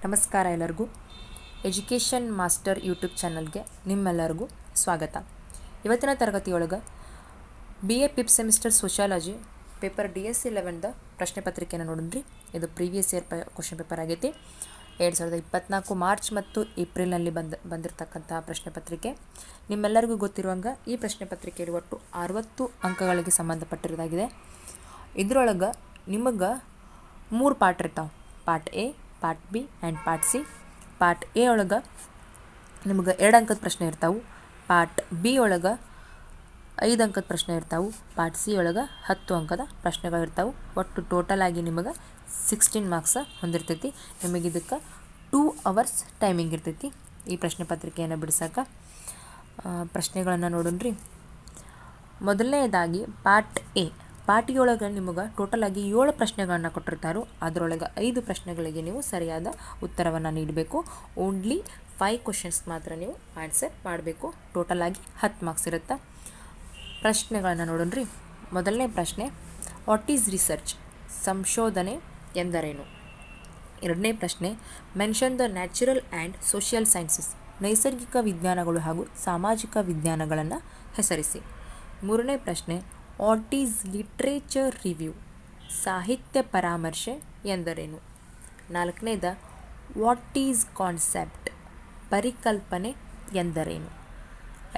ನಮಸ್ಕಾರ ಎಲ್ಲರಿಗೂ. Education master YouTube ಚಾನಲ್ಗೆ ನಿಮ್ಮೆಲ್ಲರಿಗೂ ಸ್ವಾಗತ. ಇವತ್ತಿನ ತರಗತಿಯೊಳಗೆ BA fifth semester sociology paper DS11ದ ಪ್ರಶ್ನೆ ಪತ್ರಿಕೆಯನ್ನು ನೋಡಿದ್ರಿ. ಇದು ಪ್ರೀವಿಯಸ್ ಇಯರ್ ಕ್ವಶನ್ ಪೇಪರ್ ಆಗೈತಿ. 2024 ಮಾರ್ಚ್ ಮತ್ತು ಏಪ್ರಿಲ್ನಲ್ಲಿ ಬಂದಿರತಕ್ಕಂಥ ಪ್ರಶ್ನೆ ಪತ್ರಿಕೆ. ನಿಮ್ಮೆಲ್ಲರಿಗೂ ಗೊತ್ತಿರುವಂಗೆ ಈ ಪ್ರಶ್ನೆ ಪತ್ರಿಕೆಯಲ್ಲಿ ಒಟ್ಟು 60 ಅಂಕಗಳಿಗೆ ಸಂಬಂಧಪಟ್ಟಿರೋದಾಗಿದೆ. ಇದರೊಳಗೆ ನಿಮಗೆ 3 ಪಾರ್ಟ್ ಇರ್ತಾವೆ. Part A, part B and part C. Part A ಒಳಗೆ ನಿಮಗೆ 2 ಅಂಕದ ಪ್ರಶ್ನೆ ಇರ್ತಾವೆ. ಪಾರ್ಟ್ B ಒಳಗೆ 5 ಅಂಕದ ಪ್ರಶ್ನೆ ಇರ್ತಾವೆ. ಪಾರ್ಟ್ C ಒಳಗೆ 10 ಅಂಕದ ಪ್ರಶ್ನೆಗಳಿರ್ತಾವೆ. ಒಟ್ಟು ಟೋಟಲ್ ಆಗಿ ನಿಮಗೆ 16 ಮಾರ್ಕ್ಸ್ ಹೊಂದಿರ್ತೈತಿ. ನಿಮಗೆ ಇದಕ್ಕೆ 2 ಅವರ್ಸ್ ಟೈಮಿಂಗ್ ಇರ್ತೈತಿ ಈ ಪ್ರಶ್ನೆ ಪತ್ರಿಕೆಯನ್ನು ಬಿಡಿಸೋಕೆ. ಪ್ರಶ್ನೆಗಳನ್ನು ನೋಡೋಣ್ರಿ. ಮೊದಲನೇದಾಗಿ ಪಾರ್ಟ್ A. ಪಾರ್ಟ್ A ಒಳಗೆ ನಿಮಗೆ ಟೋಟಲ್ ಆಗಿ 7 ಪ್ರಶ್ನೆಗಳನ್ನು ಕೊಟ್ಟಿರ್ತಾರೋ. ಅದರೊಳಗೆ 5 ಪ್ರಶ್ನೆಗಳಿಗೆ ನೀವು ಸರಿಯಾದ ಉತ್ತರವನ್ನು ನೀಡಬೇಕು. ಓನ್ಲಿ 5 ಕ್ವಶನ್ಸ್ ಮಾತ್ರ ನೀವು ಆನ್ಸರ್ ಮಾಡಬೇಕು. ಟೋಟಲ್ ಆಗಿ 10 ಮಾರ್ಕ್ಸ್ ಇರುತ್ತೆ. ಪ್ರಶ್ನೆಗಳನ್ನು ನೋಡೋಣ್ರಿ. ಮೊದಲನೇ ಪ್ರಶ್ನೆ, ವಾಟ್ ಈಸ್ ರಿಸರ್ಚ್? ಸಂಶೋಧನೆ ಎಂದರೇನು? ಎರಡನೇ ಪ್ರಶ್ನೆ, mention the natural and social sciences. ನೈಸರ್ಗಿಕ ವಿಜ್ಞಾನಗಳು ಹಾಗೂ ಸಾಮಾಜಿಕ ವಿಜ್ಞಾನಗಳನ್ನು ಹೆಸರಿಸಿ. ಮೂರನೇ ಪ್ರಶ್ನೆ, ವಾಟ್ ಈಸ್ ಲಿಟ್ರೇಚರ್ ರಿವ್ಯೂ? ಸಾಹಿತ್ಯ ಪರಾಮರ್ಶೆ ಎಂದರೇನು? ನಾಲ್ಕನೇದ, ವಾಟ್ ಈಸ್ ಕಾನ್ಸೆಪ್ಟ್? ಪರಿಕಲ್ಪನೆ ಎಂದರೇನು?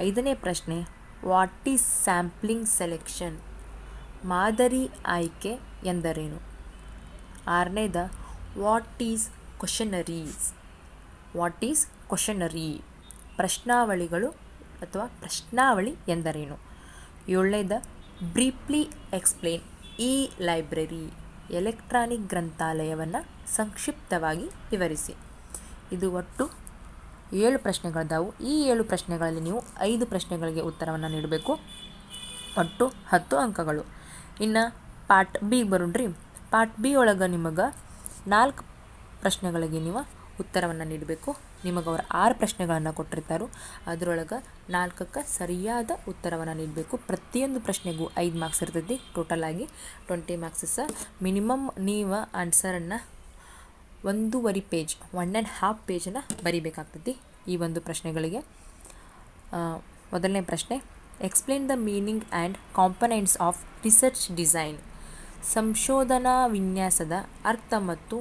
ಐದನೇ ಪ್ರಶ್ನೆ, ವಾಟ್ ಈಸ್ ಸ್ಯಾಂಪ್ಲಿಂಗ್ ಸೆಲೆಕ್ಷನ್? ಮಾದರಿ ಆಯ್ಕೆ ಎಂದರೇನು? ಆರನೇದ, what is questionnaires? What is questionnaire? ಪ್ರಶ್ನಾವಳಿಗಳು ಅಥವಾ ಪ್ರಶ್ನಾವಳಿ ಎಂದರೇನು? ಏಳನೇದ, ಬ್ರೀಫ್ಲಿ ಎಕ್ಸ್ಪ್ಲೇನ್ ಇ ಲೈಬ್ರರಿ. ಎಲೆಕ್ಟ್ರಾನಿಕ್ ಗ್ರಂಥಾಲಯವನ್ನು ಸಂಕ್ಷಿಪ್ತವಾಗಿ ವಿವರಿಸಿ. ಇದು ಒಟ್ಟು 7 ಪ್ರಶ್ನೆಗಳಿದ್ದಾವೆ. ಈ 7 ಪ್ರಶ್ನೆಗಳಲ್ಲಿ ನೀವು 5 ಪ್ರಶ್ನೆಗಳಿಗೆ ಉತ್ತರವನ್ನು ನೀಡಬೇಕು. ಒಟ್ಟು 10 ಅಂಕಗಳು. ಇನ್ನು ಪಾರ್ಟ್ B ಬರೋಣ್ರಿ. ಪಾರ್ಟ್ B ಒಳಗೆ ನಿಮಗೆ 4 ಪ್ರಶ್ನೆಗಳಿಗೆ ನೀವು ಉತ್ತರವನ್ನು ನೀಡಬೇಕು. ನಿಮಗೆ ಅವರು 6 ಪ್ರಶ್ನೆಗಳನ್ನು ಕೊಟ್ಟಿರ್ತಾರೋ. ಅದರೊಳಗೆ 4ಕ್ಕೆ ಸರಿಯಾದ ಉತ್ತರವನ್ನು ನೀಡಬೇಕು. ಪ್ರತಿಯೊಂದು ಪ್ರಶ್ನೆಗೂ 5 ಮಾರ್ಕ್ಸ್ ಇರ್ತೈತಿ. ಟೋಟಲ್ ಆಗಿ 20 ಮಾರ್ಕ್ಸ್. ಮಿನಿಮಮ್ ನೀವು ಆನ್ಸರನ್ನು 1.5 ಪೇಜ್ 1.5 ಪೇಜನ್ನು ಬರಿಬೇಕಾಗ್ತೈತಿ ಈ ಒಂದು ಪ್ರಶ್ನೆಗಳಿಗೆ. ಮೊದಲನೇ ಪ್ರಶ್ನೆ, explain the meaning and components of research design. ಸಂಶೋಧನಾ ವಿನ್ಯಾಸದ ಅರ್ಥ ಮತ್ತು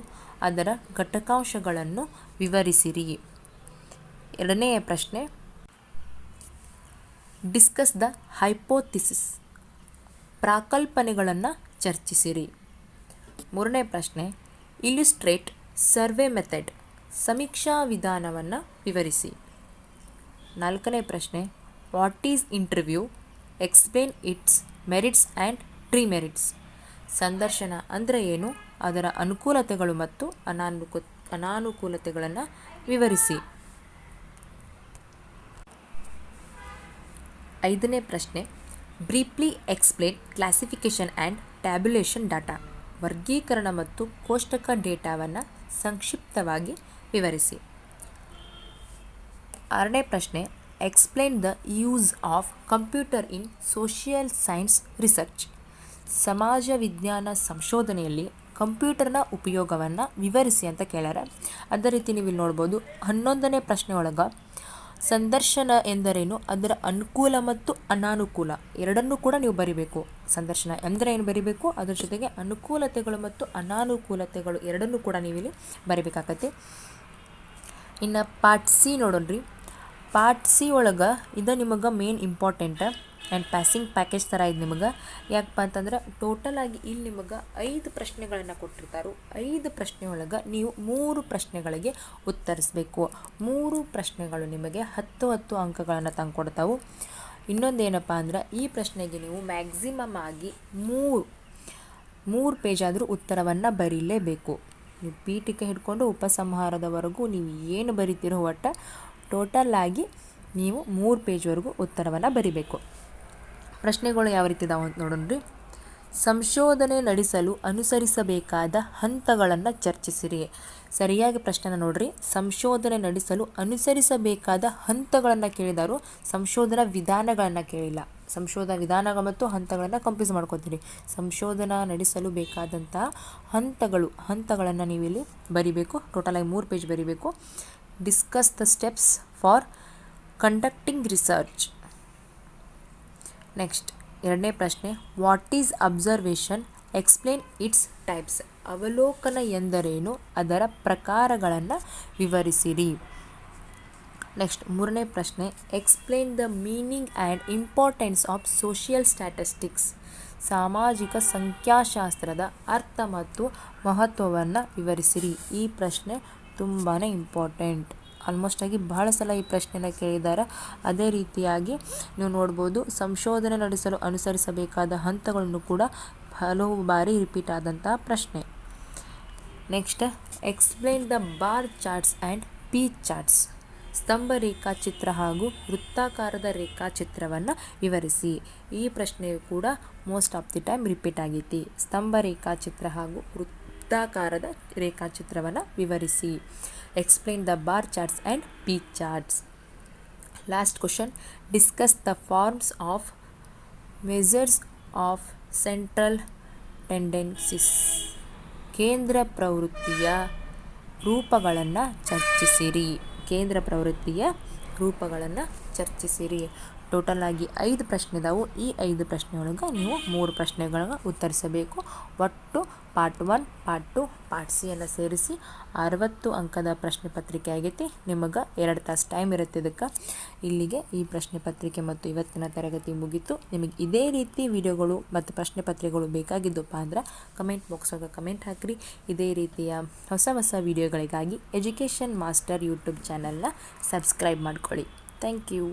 ಅದರ ಘಟಕಾಂಶಗಳನ್ನು ವಿವರಿಸಿರಿ. ಎರಡನೆಯ ಪ್ರಶ್ನೆ, ಡಿಸ್ಕಸ್ ದ ಹೈಪೋಥಿಸಿಸ್. ಪ್ರಾಕಲ್ಪನೆಗಳನ್ನು ಚರ್ಚಿಸಿರಿ. ಮೂರನೇ ಪ್ರಶ್ನೆ, ಇಲ್ಯುಸ್ಟ್ರೇಟ್ ಸರ್ವೆ ಮೆಥಡ್. ಸಮೀಕ್ಷಾ ವಿಧಾನವನ್ನು ವಿವರಿಸಿ. ನಾಲ್ಕನೇ ಪ್ರಶ್ನೆ, what is interview? Explain it's merits and demerits. ಸಂದರ್ಶನ ಅಂದರೆ ಏನು? ಅದರ ಅನುಕೂಲತೆಗಳು ಮತ್ತು ಅನಾನುಕೂಲತೆಗಳನ್ನು ವಿವರಿಸಿ. ಐದನೇ ಪ್ರಶ್ನೆ, briefly explain classification and tabulation data. ವರ್ಗೀಕರಣ ಮತ್ತು ಕೋಷ್ಟಕ ಡೇಟಾವನ್ನು ಸಂಕ್ಷಿಪ್ತವಾಗಿ ವಿವರಿಸಿ. ಆರನೇ ಪ್ರಶ್ನೆ, explain the use of computer in social science research. ಸಮಾಜ ವಿಜ್ಞಾನ ಸಂಶೋಧನೆಯಲ್ಲಿ ಕಂಪ್ಯೂಟರ್ನ ಉಪಯೋಗವನ್ನು ವಿವರಿಸಿ ಅಂತ ಕೇಳ್ಯಾರ. ಅದೇ ರೀತಿ ನೀವು ಇಲ್ಲಿ ನೋಡ್ಬೋದು. 11ನೇ ಪ್ರಶ್ನೆ ಒಳಗೆ ಸಂದರ್ಶನ ಎಂದರೇನು, ಅದರ ಅನುಕೂಲ ಮತ್ತು ಅನಾನುಕೂಲ ಎರಡನ್ನೂ ಕೂಡ ನೀವು ಬರಿಬೇಕು. ಸಂದರ್ಶನ ಎಂದರೆ ಏನು ಬರಿಬೇಕು, ಅದ್ರ ಜೊತೆಗೆ ಅನುಕೂಲತೆಗಳು ಮತ್ತು ಅನಾನುಕೂಲತೆಗಳು ಎರಡನ್ನೂ ಕೂಡ ನೀವು ಇಲ್ಲಿ ಬರಿಬೇಕಾಗತ್ತೆ. ಇನ್ನು ಪಾರ್ಟ್ C ನೋಡೋಣ್ರಿ. ಪಾರ್ಟ್ C ಒಳಗೆ ಇದು ನಿಮಗೆ main important and passing package ಥರ ಇದು ನಿಮಗೆ. ಯಾಕಪ್ಪ ಅಂತಂದ್ರೆ ಟೋಟಲ್ ಆಗಿ ಇಲ್ಲಿ ನಿಮಗೆ 5 ಪ್ರಶ್ನೆಗಳನ್ನು ಕೊಟ್ಟಿರ್ತಾರೋ. 5 ಪ್ರಶ್ನೆ ಒಳಗೆ ನೀವು 3 ಪ್ರಶ್ನೆಗಳಿಗೆ ಉತ್ತರಿಸಬೇಕು. 3 ಪ್ರಶ್ನೆಗಳು ನಿಮಗೆ 10 ಅಂಕಗಳನ್ನು ತಂದುಕೊಡ್ತಾವೆ. ಇನ್ನೊಂದೇನಪ್ಪ ಅಂದ್ರೆ ಈ ಪ್ರಶ್ನೆಗೆ ನೀವು ಮ್ಯಾಕ್ಸಿಮಮ್ ಆಗಿ 3 ಪೇಜ್ ಆದರೂ ಉತ್ತರವನ್ನು ಬರೀಲೇಬೇಕು. ನೀವು ಪೀಠಿಕೆ ಹಿಡ್ಕೊಂಡು ಉಪಸಂಹಾರದವರೆಗೂ ನೀವು ಏನು ಬರಿತೀರೋ ಒಟ್ಟು ಟೋಟಲ್ ಆಗಿ ನೀವು 3 ಪೇಜ್ವರೆಗೂ ಉತ್ತರವನ್ನು ಬರಿಬೇಕು. ಪ್ರಶ್ನೆಗಳು ಯಾವ ರೀತಿ ಇದಾವೆ ಅಂತ ನೋಡೋಣ್ರಿ. ಸಂಶೋಧನೆ ನಡೆಸಲು ಅನುಸರಿಸಬೇಕಾದ ಹಂತಗಳನ್ನು ಚರ್ಚಿಸಿರಿ. ಸರಿಯಾಗಿ ಪ್ರಶ್ನೆನ ನೋಡ್ರಿ. ಸಂಶೋಧನೆ ನಡೆಸಲು ಅನುಸರಿಸಬೇಕಾದ ಹಂತಗಳನ್ನು ಕೇಳಿದಾರು, ಸಂಶೋಧನಾ ವಿಧಾನಗಳನ್ನು ಕೇಳಿಲ್ಲ. ಸಂಶೋಧನಾ ವಿಧಾನಗಳು ಮತ್ತು ಹಂತಗಳನ್ನು ಕಂಪ್ಯೂಸ್ ಮಾಡ್ಕೊತೀರಿ. ಸಂಶೋಧನಾ ನಡೆಸಲು ಬೇಕಾದಂತಹ ಹಂತಗಳನ್ನು ನೀವು ಇಲ್ಲಿ ಬರಿಬೇಕು. ಟೋಟಲಾಗಿ 3 ಪೇಜ್ ಬರಿಬೇಕು. Discuss the steps for conducting research. Next 2ನೇ ಪ್ರಶ್ನೆ, what is observation, explain its types. ಅವಲೋಕನ ಎಂದರೇನು, ಅದರ ಪ್ರಕಾರಗಳನ್ನು ವಿವರಿಸಿರಿ. ನೆಕ್ಸ್ಟ್ 3ನೇ ಪ್ರಶ್ನೆ, explain the meaning and importance of social statistics. ಸಾಮಾಜಿಕ ಸಂಖ್ಯಾಶಾಸ್ತ್ರದ ಅರ್ಥ ಮತ್ತು ಮಹತ್ವವನ್ನು ವಿವರಿಸಿರಿ. ಈ ಪ್ರಶ್ನೆ ತುಂಬಾ ಇಂಪಾರ್ಟೆಂಟ್. ಆಲ್ಮೋಸ್ಟ್ ಆಗಿ ಬಹಳ ಸಲ ಈ ಪ್ರಶ್ನೆನ ಕೇಳಿದ್ದಾರೆ. ಅದೇ ರೀತಿಯಾಗಿ ನೀವು ನೋಡ್ಬೋದು, ಸಂಶೋಧನೆ ನಡೆಸಲು ಅನುಸರಿಸಬೇಕಾದ ಹಂತಗಳನ್ನು ಕೂಡ ಹಲವು ಬಾರಿ ರಿಪೀಟ್ ಆದಂತಹ ಪ್ರಶ್ನೆ. Next, explain the bar charts and pie charts. ಸ್ತಂಭ ರೇಖಾಚಿತ್ರ ಹಾಗೂ ವೃತ್ತಾಕಾರದ ರೇಖಾಚಿತ್ರವನ್ನು ವಿವರಿಸಿ. ಈ ಪ್ರಶ್ನೆಯು ಕೂಡ most of the time repeat ಆಗೈತಿ. ಸ್ತಂಭ ರೇಖಾಚಿತ್ರ ಹಾಗೂ ವೃತ್ತಾಕಾರದ ರೇಖಾಚಿತ್ರವನ್ನು ವಿವರಿಸಿ. Explain the bar charts and pie charts. Last question, discuss the forms of measures of central tendencies. ಕೇಂದ್ರ ಪ್ರವೃತ್ತಿಯ ರೂಪಗಳನ್ನು ಚರ್ಚಿಸಿರಿ. ಟೋಟಲ್ ಆಗಿ 5 ಪ್ರಶ್ನೆ ಇದಾವೆ. ಈ 5 ಪ್ರಶ್ನೆ ಒಳಗೆ ನೀವು 3 ಪ್ರಶ್ನೆಗಳನ್ನ ಉತ್ತರಿಸಬೇಕು. ಒಟ್ಟು ಪಾರ್ಟ್ 1, ಪಾರ್ಟ್ 2, ಪಾರ್ಟ್ ಸಿ ಅನ್ನು ಸೇರಿಸಿ 60 ಅಂಕದ ಪ್ರಶ್ನೆ ಪತ್ರಿಕೆ ಆಗೈತಿ. ನಿಮಗೆ 2 ತಾಸು ಟೈಮ್ ಇರುತ್ತೆ. ಇದಕ್ಕೆ ಇಲ್ಲಿಗೆ ಈ ಪ್ರಶ್ನೆ ಪತ್ರಿಕೆ ಮತ್ತು ಇವತ್ತಿನ ತರಗತಿ ಮುಗೀತು. ನಿಮಗೆ ಇದೇ ರೀತಿ ವಿಡಿಯೋಗಳು ಮತ್ತು ಪ್ರಶ್ನೆ ಪತ್ರಿಕೆಗಳು ಬೇಕಾಗಿದ್ದಪ್ಪ ಅಂದ್ರೆ ಕಮೆಂಟ್ ಬಾಕ್ಸೊಳಗೆ ಕಮೆಂಟ್ ಹಾಕಿರಿ. ಇದೇ ರೀತಿಯ ಹೊಸ ವಿಡಿಯೋಗಳಿಗಾಗಿ ಎಜುಕೇಷನ್ ಮಾಸ್ಟರ್ ಯೂಟ್ಯೂಬ್ ಚಾನಲ್ನ ಸಬ್ಸ್ಕ್ರೈಬ್ ಮಾಡ್ಕೊಳ್ಳಿ. Thank you.